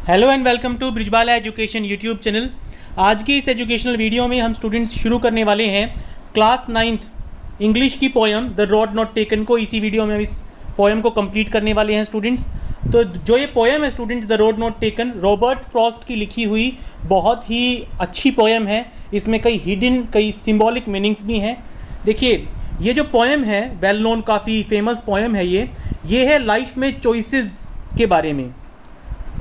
Hello and welcome to Brijbala education YouTube channel. आज की इस एजुकेशनल वीडियो में हम स्टूडेंट्स शुरू करने वाले हैं क्लास 9th इंग्लिश की poem the road not taken को। इसी वीडियो में हम इस पोएम को कंप्लीट करने वाले हैं स्टूडेंट्स। तो जो ये पोएम है students, the road not taken, Robert Frost की लिखी हुई बहुत ही अच्छी पोएम है। इसमें कई हिडन, कई सिम्बॉलिक मीनिंग्स भी हैं। देखिए, ये जो पोएम है वेल नोन, काफ़ी फेमस पोएम है ये है लाइफ में चॉइसेस के बारे में।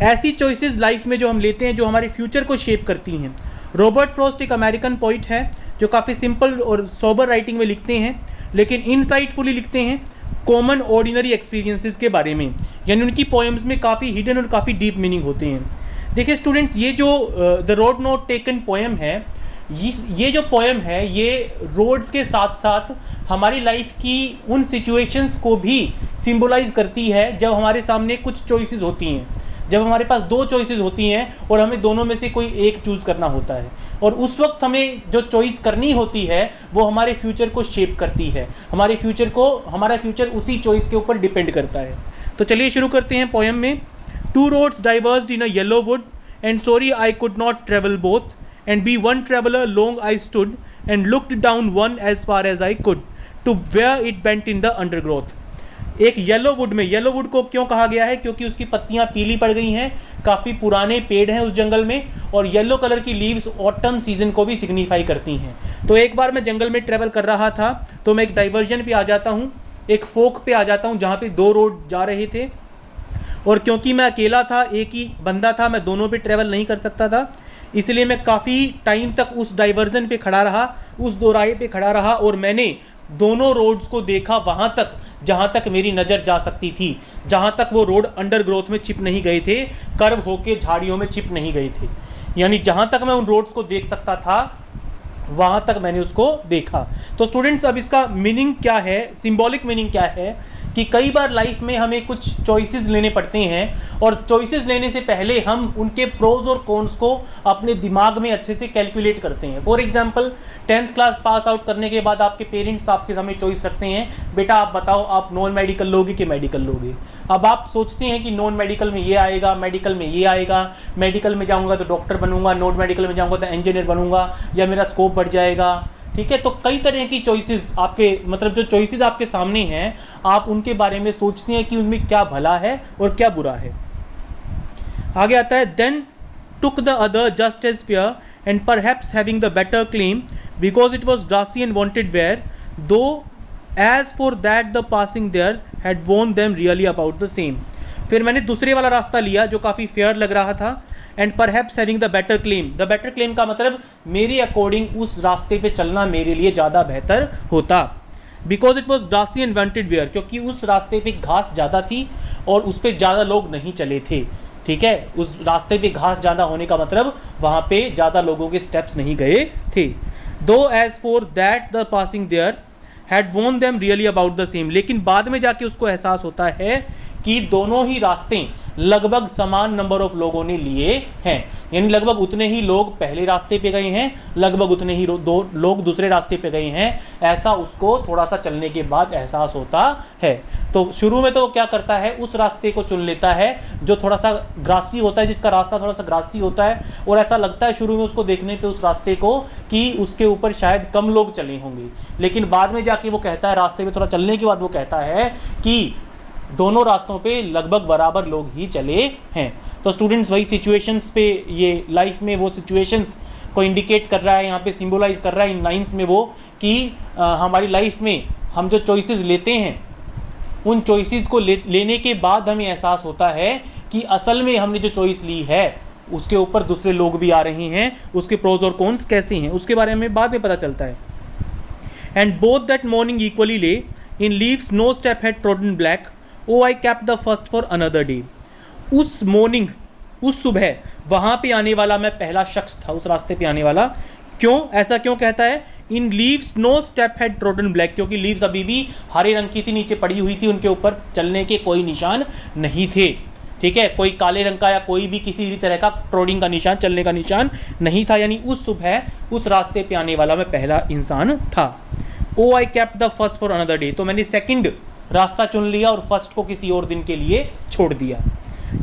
ऐसी चॉइसेस लाइफ में जो हम लेते हैं जो हमारे फ्यूचर को शेप करती हैं। रॉबर्ट फ्रॉस्ट एक अमेरिकन पोइट है जो काफ़ी सिंपल और सोबर राइटिंग में लिखते हैं, लेकिन इनसाइटफुली लिखते हैं कॉमन ऑर्डिनरी एक्सपीरियंसेस के बारे में। यानी उनकी पोएम्स में काफ़ी हिडन और काफ़ी डीप मीनिंग होते हैं। देखिए स्टूडेंट्स, ये जो the road not taken poem है, ये जो पोएम है ये रोड्स के साथ साथ हमारी लाइफ की उन सिचुएशंस को भी सिंबलाइज करती है जब हमारे सामने कुछ चॉइसेस होती हैं, जब हमारे पास दो चॉइसेस होती हैं और हमें दोनों में से कोई एक चूज़ करना होता है। और उस वक्त हमें जो चॉइस करनी होती है वो हमारे फ्यूचर को शेप करती है। हमारा फ्यूचर उसी चॉइस के ऊपर डिपेंड करता है। तो चलिए शुरू करते हैं पोएम में। Two roads diverged in a yellow wood and sorry I could not travel both and be one traveller long I stood and looked down one as far as I could to where it bent in the undergrowth. एक yellow wood में, yellow wood को क्यों कहा गया है? क्योंकि उसकी पत्तियां पीली पड़ गई हैं, काफ़ी पुराने पेड़ हैं उस जंगल में, और येलो कलर की लीव्स ऑटम सीजन को भी सिग्निफाई करती हैं। तो एक बार मैं जंगल में ट्रेवल कर रहा था तो मैं एक डाइवर्जन पे आ जाता हूँ, एक फोक पे आ जाता हूँ जहाँ पे दो रोड जा रहे थे, और क्योंकि मैं अकेला था, एक ही बंदा था, मैं दोनों पे ट्रेवल नहीं कर सकता था, इसलिए मैं काफ़ी टाइम तक उस डाइवर्जन पे खड़ा रहा, उस दोराहे पे खड़ा रहा, और मैंने दोनों रोड्स को देखा वहाँ तक जहाँ तक मेरी नज़र जा सकती थी, जहाँ तक वो रोड अंडरग्रोथ में छिप नहीं गए थे, कर्व होके झाड़ियों में छिप नहीं गए थे। यानी जहाँ तक मैं उन रोड्स को देख सकता था वहाँ तक मैंने उसको देखा। तो स्टूडेंट्स, अब इसका मीनिंग क्या है, सिंबॉलिक मीनिंग क्या है कि कई बार लाइफ में हमें कुछ चॉइसेस लेने पड़ते हैं, और चॉइसेस लेने से पहले हम उनके प्रोज और कॉन्स को अपने दिमाग में अच्छे से कैलकुलेट करते हैं। For example, 10th class pass out करने के बाद आपके पेरेंट्स आपके सामने चॉइस रखते हैं, बेटा आप बताओ आप नॉन मेडिकल लोगे कि मेडिकल लोगे। अब आप सोचते हैं कि नॉन मेडिकल में ये आएगा, मेडिकल में ये आएगा, मेडिकल में जाऊँगा तो डॉक्टर बनूंगा, नॉन मेडिकल में जाऊँगा तो इंजीनियर बनूंगा, या मेरा स्कोप बढ़ जाएगा। ठीक है, तो कई तरह की चॉइसेस आपके, मतलब जो चॉइसेस आपके सामने हैं, आप उनके बारे में सोचते हैं कि उनमें क्या भला है और क्या बुरा है। आगे आता है, then took the other just as fair and perhaps having the better claim because it was grassy and wanted wear though as for that the passing there had worn them really about the same. फिर मैंने दूसरे वाला रास्ता लिया जो काफ़ी fair लग रहा था, and perhaps having the better claim. The better claim का मतलब मेरे अकॉर्डिंग उस रास्ते पे चलना मेरे लिए ज़्यादा बेहतर होता। Because it was grassy and wanted wear, क्योंकि उस रास्ते पे घास ज़्यादा थी और उस पर ज़्यादा लोग नहीं चले थे। ठीक है, उस रास्ते पे घास ज़्यादा होने का मतलब वहाँ पे ज़्यादा लोगों के स्टेप्स नहीं गए थे। Though as for that the passing there had worn them really about the same, लेकिन बाद में जाके उसको एहसास होता है कि दोनों ही रास्ते लगभग समान नंबर ऑफ लोगों ने लिए हैं। यानी लगभग उतने ही लोग पहले रास्ते पे गए हैं, लगभग उतने ही लोग दूसरे रास्ते पे गए हैं, ऐसा उसको थोड़ा सा चलने के बाद एहसास होता है। तो शुरू में तो क्या करता है, उस रास्ते को चुन लेता है जो थोड़ा सा ग्रासी होता है, जिसका रास्ता थोड़ा सा ग्रासी होता है, और ऐसा लगता है शुरू में उसको देखने पे उस रास्ते को कि उसके ऊपर शायद कम लोग चले होंगे, लेकिन बाद में जाके वो कहता है, रास्ते में थोड़ा चलने के बाद वो कहता है कि दोनों रास्तों पे लगभग बराबर लोग ही चले हैं। तो स्टूडेंट्स, वही सिचुएशंस पे, ये लाइफ में वो सिचुएशंस को इंडिकेट कर रहा है, यहाँ पे सिंबलाइज कर रहा है इन लाइंस में वो कि हमारी लाइफ में हम जो चॉइसेस लेते हैं, उन चॉइसेस को लेने के बाद हमें एहसास होता है कि असल में हमने जो चॉइस ली है उसके ऊपर दूसरे लोग भी आ रहे हैं, उसके प्रोज और कॉन्स कैसे हैं उसके बारे में बाद में पता चलता है। And both that morning equally lay in leaves no step had trodden black oh I kept the first for another day. उस मॉर्निंग, उस सुबह वहाँ पे आने वाला मैं पहला शख्स था, उस रास्ते पे आने वाला। क्यों, ऐसा क्यों कहता है? In leaves no step had trodden black, क्योंकि लीव्स अभी भी हरे रंग की थी, नीचे पड़ी हुई थी, उनके ऊपर चलने के कोई निशान नहीं थे। ठीक है, कोई काले रंग का या कोई भी किसी भी तरह का ट्रोडिंग का निशान, चलने का निशान नहीं था। यानी उस सुबह उस रास्ते पे आने वाला मैं पहला इंसान था। Oh I kept the first for another day, तो मैंने सेकंड रास्ता चुन लिया और फर्स्ट को किसी और दिन के लिए छोड़ दिया।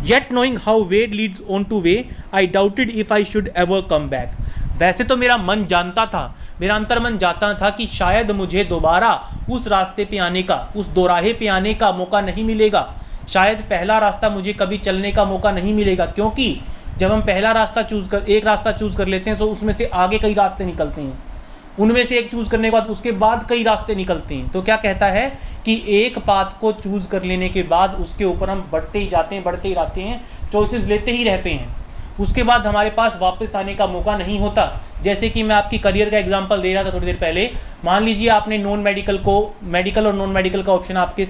Yet knowing how way Leeds on two way I doubted if I should ever come back. वैसे तो मेरा मन जानता था, मेरा अंतर्मन जानता था कि शायद मुझे दोबारा उस रास्ते पे आने का, उस दोराहे पे आने का मौका नहीं मिलेगा। शायद पहला रास्ता मुझे कभी चलने का मौका नहीं मिलेगा, क्योंकि जब हम पहला रास्ता एक रास्ता चूज़ कर लेते हैं तो उसमें से आगे कई रास्ते निकलते हैं, उनमें से एक चूज़ करने के बाद उसके बाद कई रास्ते निकलते हैं। तो क्या कहता है कि एक पाथ को चूज़ कर लेने के बाद उसके ऊपर हम बढ़ते ही जाते हैं, बढ़ते ही रहते हैं, चॉइसेस लेते ही रहते हैं, उसके बाद हमारे पास वापस आने का मौका नहीं होता। जैसे कि मैं आपकी करियर का एग्जांपल दे रहा था थोड़ी देर पहले। मान लीजिए आपने नॉन मेडिकल को, मेडिकल और नॉन मेडिकल का ऑप्शन आपके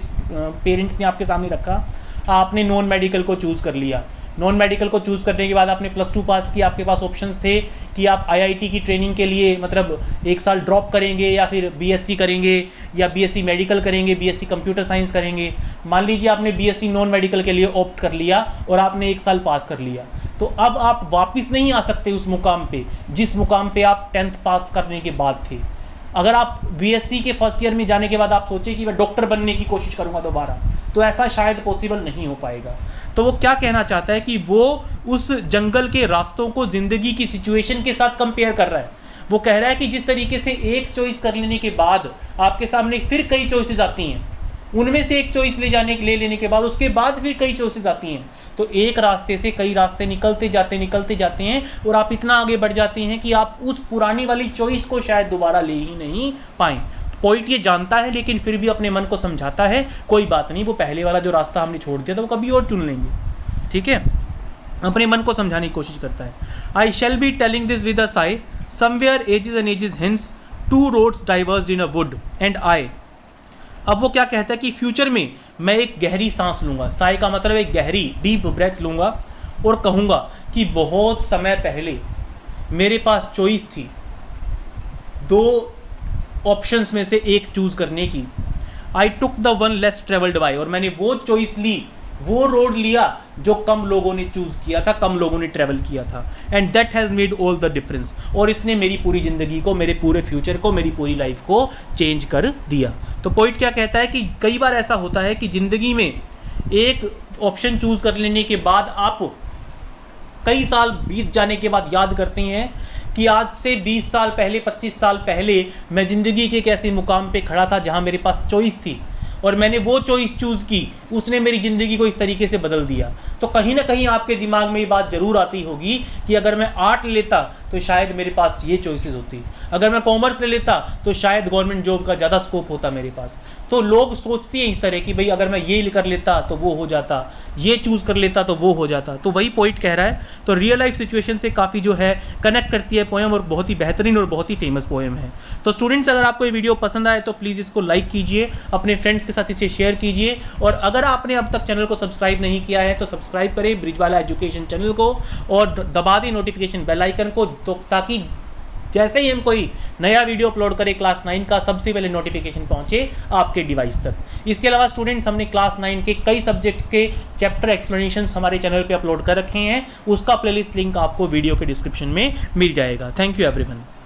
पेरेंट्स ने आपके सामने रखा, आपने नॉन मेडिकल को चूज़ कर लिया। नॉन मेडिकल को चूज़ करने के बाद आपने +2 पास किया, आपके पास ऑप्शंस थे कि आप आईआईटी की ट्रेनिंग के लिए मतलब 1 साल ड्रॉप करेंगे या फिर बीएससी करेंगे या बीएससी मेडिकल करेंगे, बीएससी कंप्यूटर साइंस करेंगे। मान लीजिए आपने बीएससी नॉन मेडिकल के लिए ऑप्ट कर लिया और आपने 1 साल पास कर लिया, तो अब आप वापस नहीं आ सकते उस मुकाम पे जिस मुकाम पे आप 10th पास करने के बाद थे। अगर आप बीएससी के फर्स्ट ईयर में जाने के बाद आप सोचें कि मैं डॉक्टर बनने की कोशिश करूंगा दोबारा, तो ऐसा शायद पॉसिबल नहीं हो पाएगा। तो वो क्या कहना चाहता है कि वो उस जंगल के रास्तों को ज़िंदगी की सिचुएशन के साथ कंपेयर कर रहा है। वो कह रहा है कि जिस तरीके से एक चॉइस कर लेने के बाद आपके सामने फिर कई चॉइसेस आती हैं, उनमें से एक चॉइस ले लेने के बाद उसके बाद फिर कई चॉइसेस आती हैं, तो एक रास्ते से कई रास्ते निकलते जाते हैं और आप इतना आगे बढ़ जाते हैं कि आप उस पुरानी वाली चॉइस को शायद दोबारा ले ही नहीं पाएँ। पॉइंट ये जानता है लेकिन फिर भी अपने मन को समझाता है कोई बात नहीं, वो पहले वाला जो रास्ता हमने छोड़ दिया था वो कभी और चुन लेंगे, ठीक है। अपने मन को समझाने की कोशिश करता है। I shall be telling this with a sigh, somewhere ages and ages hence 2 roads diverged in a wood and I. अब वो क्या कहता है कि फ्यूचर में मैं एक गहरी सांस लूँगा, साई का मतलब एक गहरी डीप ब्रेथ लूँगा और कहूँगा कि बहुत समय पहले मेरे पास चॉइस थी 2 ऑप्शंस में से एक चूज़ करने की। I took the one less travelled by, और मैंने वो चॉइस ली, वो रोड लिया जो कम लोगों ने चूज़ किया था, कम लोगों ने ट्रैवल किया था। And that has made all the difference, और इसने मेरी पूरी ज़िंदगी को, मेरे पूरे फ्यूचर को, मेरी पूरी लाइफ को चेंज कर दिया। तो पॉइंट क्या कहता है कि कई बार ऐसा होता है कि ज़िंदगी में एक ऑप्शन चूज़ कर लेने के बाद आप कई साल बीत जाने के बाद याद करते हैं कि आज से 20 साल पहले, 25 साल पहले मैं ज़िंदगी के एक ऐसे मुकाम पे खड़ा था जहाँ मेरे पास चॉइस थी और मैंने वो चॉइस चूज़ की, उसने मेरी ज़िंदगी को इस तरीके से बदल दिया। तो कहीं ना कहीं आपके दिमाग में ये बात ज़रूर आती होगी कि अगर मैं आर्ट लेता तो शायद मेरे पास ये चॉइसेस होती, अगर मैं कॉमर्स ले लेता तो शायद गवर्नमेंट जॉब का ज़्यादा स्कोप होता मेरे पास। तो लोग सोचते हैं इस तरह कि भाई अगर मैं ये कर लेता तो वो हो जाता, ये चूज़ कर लेता तो वो हो जाता। तो वही पॉइंट कह रहा है। तो रियल लाइफ सिचुएशन से काफ़ी जो है कनेक्ट करती है पोएम, और बहुत ही बेहतरीन और बहुत ही फेमस पोएम है। तो स्टूडेंट्स, अगर आपको ये वीडियो पसंद आए तो प्लीज़ इसको लाइक कीजिए, अपने फ्रेंड्स के साथ इसे शेयर कीजिए, और अगर आपने अब तक चैनल को सब्सक्राइब नहीं किया है तो सब्सक्राइब करें ब्रिजवाला एजुकेशन चैनल को और दबा दें नोटिफिकेशन बेल आइकन को, तो ताकि जैसे ही हम कोई नया वीडियो अपलोड करें क्लास 9 का, सबसे पहले नोटिफिकेशन पहुंचे आपके डिवाइस तक। इसके अलावा स्टूडेंट्स, हमने क्लास 9 के कई सब्जेक्ट्स के चैप्टर एक्सप्लेनेशंस हमारे चैनल पे अपलोड कर रखे हैं, उसका प्लेलिस्ट लिंक आपको वीडियो के डिस्क्रिप्शन में मिल जाएगा। Thank you everyone.